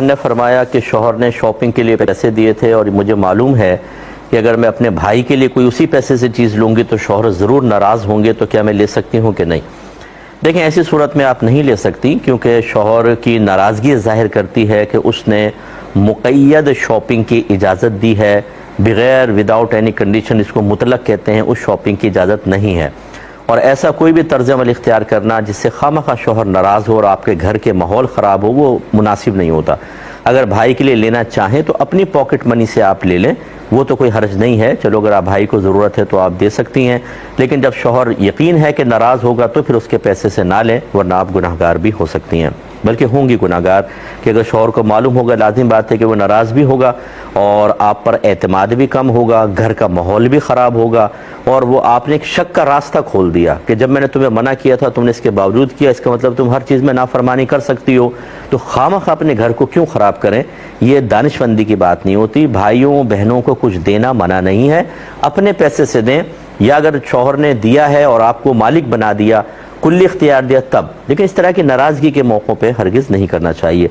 نے فرمایا کہ شوہر نے شاپنگ کے لیے پیسے دیے تھے اور مجھے معلوم ہے کہ اگر میں اپنے بھائی کے لیے کوئی اسی پیسے سے چیز لوں گی تو شوہر ضرور ناراض ہوں گے، تو کیا میں لے سکتی ہوں کہ نہیں؟ دیکھیں، ایسی صورت میں آپ نہیں لے سکتی، کیونکہ شوہر کی ناراضگی ظاہر کرتی ہے کہ اس نے مقید شاپنگ کی اجازت دی ہے، بغیر وداؤٹ اینی کنڈیشن، اس کو مطلق کہتے ہیں، اس شاپنگ کی اجازت نہیں ہے۔ اور ایسا کوئی بھی طرز عمل اختیار کرنا جس سے خواہ شوہر ناراض ہو اور آپ کے گھر کے ماحول خراب ہو، وہ مناسب نہیں ہوتا۔ اگر بھائی کے لیے لینا چاہیں تو اپنی پاکٹ منی سے آپ لے لیں، وہ تو کوئی حرج نہیں ہے، چلو اگر آپ بھائی کو ضرورت ہے تو آپ دے سکتی ہیں، لیکن جب شوہر یقین ہے کہ ناراض ہوگا تو پھر اس کے پیسے سے نہ لیں، ورنہ آپ گناہگار بھی ہو سکتی ہیں، بلکہ ہوں گی گناہگار، کہ اگر شوہر کو معلوم ہوگا، لازم بات ہے کہ وہ ناراض بھی ہوگا اور آپ پر اعتماد بھی کم ہوگا، گھر کا ماحول بھی خراب ہوگا، اور وہ آپ نے ایک شک کا راستہ کھول دیا کہ جب میں نے تمہیں منع کیا تھا تم نے اس کے باوجود کیا، اس کا مطلب تم ہر چیز میں نافرمانی کر سکتی ہو، تو خواہ اپنے گھر کو کیوں خراب کریں؟ یہ دانشمندی کی بات نہیں ہوتی۔ بھائیوں بہنوں کو کچھ دینا منع نہیں ہے، اپنے پیسے سے دیں، یا اگر شوہر نے دیا ہے اور آپ کو مالک بنا دیا، کلی اختیار دیا، تب، لیکن اس طرح کی ناراضگی کے موقعوں پہ ہرگز نہیں کرنا چاہیے۔